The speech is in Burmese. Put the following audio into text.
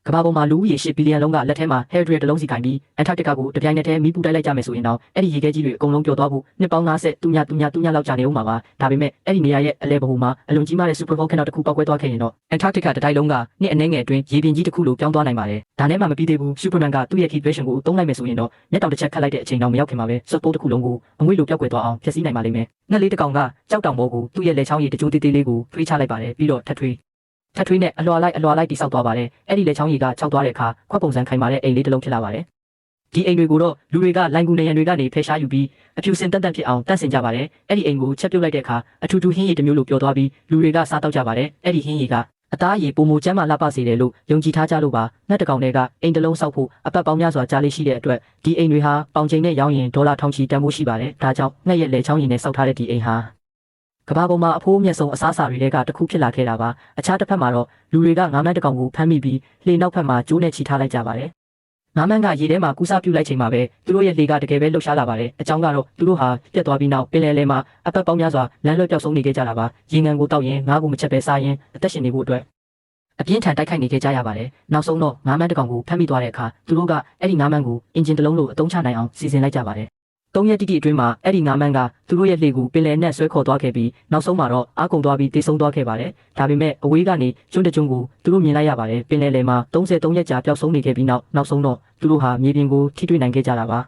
ကဘာပေါ်မှာလူဦးရေ10ဘီလီယံလုံးကလက်ထဲမှာ Hydra တစ်လုံးစီကင်ပြီးအန်တာတစ်ကကိုတပြိုင်နက်တည်းမီးပူတိုက်လိုက်ကြမယ်ဆိုရင်တော့အဲ့ဒီရေခဲကြီးတွေအကုန်လုံးပျော်သွားဖို့နှစ်ပေါင်း90တူညလောက်ကြာနေဦးမှာပါဒါပေမဲ့အဲ့ဒီနေရာရဲ့အလဲဗဟိုမှာအလွန်ကြီးမားတဲ့ super volcano တစ်ခုပောက်ကွဲသွားခဲ့ရင်တော့အန်တာတစ်ကတစ်တိုင်းလုံးကနှစ်အနည်းငယ်အတွင်းရေပြင်ကြီးတစ်ခုလိုပြောင်းသွားနိုင်ပါတယ်ဒါနဲ့မှမပြီးသေးဘူး Superman ကသူ့ရဲ့ heat vision ကိုသုံးလိုက်မယ်ဆိုရင်တော့မျက်တောင်တစ်ချက်ခတ်လိုက်တဲ့အချိန်တောင်မရောက်ခင်မှာပဲ South Pole တစ်ခုလုံးကိုအငွေ့လိုပျောက်ကွယ်သွားအောင်ဖျက်ဆီးနိုင်ပါလိမ့်မယ်ငှက်လေးတစ်ကောင်ကကြောက်တောင်ပေါ်ကိုသူ့ရဲ့လက်ချောင်းရည်တကြိုးသေးသေးလေးကိုထွေးချလိုက်ပါတယ်ပြီးတော့ထပ်ထွေးနဲ့အလွာလိုက်တိဆောက်သွားပါတယ်အဲ့ဒီလက်ချောင်းရည်ကခြောက်သွားတဲ့အခါခွက်ပုံစံခိုင်မာတဲ့အိမ်လေးတစ်လုံးဖြစ်လာပါတယ်ဒီအိမ်တွေကိုတော့လူတွေကလိုင်ကူနေရန်တွေကနေဖယ်ရှားယူပြီးအဖြူစင်တန်ဖြစ်အောင်တန့်စင်ကြပါတယ်အဲ့ဒီအိမ်ကိုချက်ပြုတ်လိုက်တဲ့အခါအထူးဟင်းရည်တစ်မျိုးလိုပျော်သွားပြီးလူတွေကစားတောက်ကြပါတယ်အဲ့ဒီဟင်းရည်ကအသားရည်ပုံမကျန်းမာလှပစေတယ်လို့ယုံကြည်ထားကြလို့ပါငှက်တကောင်တွေကအိမ်တစ်လုံးဆောက်ဖို့အပတ်ပေါင်းများစွာကြာလေးရှိတဲ့အတွက်ဒီအိမ်တွေဟာပေါင်ချိန်နဲ့ရောင်းရင်ဒေါ်လာထောင်ချီတန်ဖိုးရှိပါတယ်ဒါကြောင့်ငှက်ရဲ့လက်ချောင်းရည်နဲ့ဆောက်ထားတဲ့ဒီအိမ်ဟာကဘာပေါ်မှာအဖိုးအမြတ်ဆုံးအစားအစာတွေကတစ်ခုဖြစ်လာခဲ့တာပါအခြားတစ်ဖက်မှာတော့လူတွေကငါးမန်းတစ်ကောင်ကိုဖမ်းမိပြီးလှေနောက်ဖက်မှာကျိုးနဲ့ချီထားလိုက်ကြပါတယ်ငါးမန်းကရေထဲမှာကူးစားပြုတ်လိုက်ချိန်မှာပဲသူတို့ရဲ့လှေကတကယ်ပဲလှုပ်ရှားလာပါတယ်အကြောင်းကတော့သူတို့ဟာပြတ်သွားပြီးနောက်ပင်လယ်ထဲမှာအပတ်ပေါင်းများစွာလမ်းလွှဲပြောက်ဆုံးနေခဲ့ကြတာပါရေငန်ကိုတောက်ရင်ငါးကိုမချက်ပဲစားရင်အသက်ရှင်နေဖို့အတွက်အပြင်းထန်တိုက်ခိုက်နေခဲ့ကြရပါတယ်နောက်ဆုံးတော့ငါးမန်းတစ်ကောင်ကိုဖမ်းမိသွားတဲ့အခါသူတို့ကအဲ့ဒီငါးမန်းကိုအင်ဂျင်တစ်လုံးလိုအသုံးချနိုင်အောင်စီစဉ်လိုက်ကြပါတယ်3ရက်တိတိအတွင်းမှာအဲ့ဒီငါးမန်းကသူတို့ရဲ့လှေကိုပင်လယ်နဲ့ဆွဲခေါ်သွားခဲ့ပြီးနောက်ဆုံးမှာတော့အားကုန်သွားပြီးတေဆုံးသွားခဲ့ပါတယ်ဒါပေမဲ့အဝေးကနေကျွန်းတကျွန်းကိုသူတို့မြင်လိုက်ရပါတယ်ပင်လယ်မှာ33ရက်ကြာပျောက်ဆုံးနေခဲ့ပြီးနောက်ဆုံးတော့သူတို့ဟာမြေပြင်ကိုထိတွေ့နိုင်ခဲ့ကြတာပါ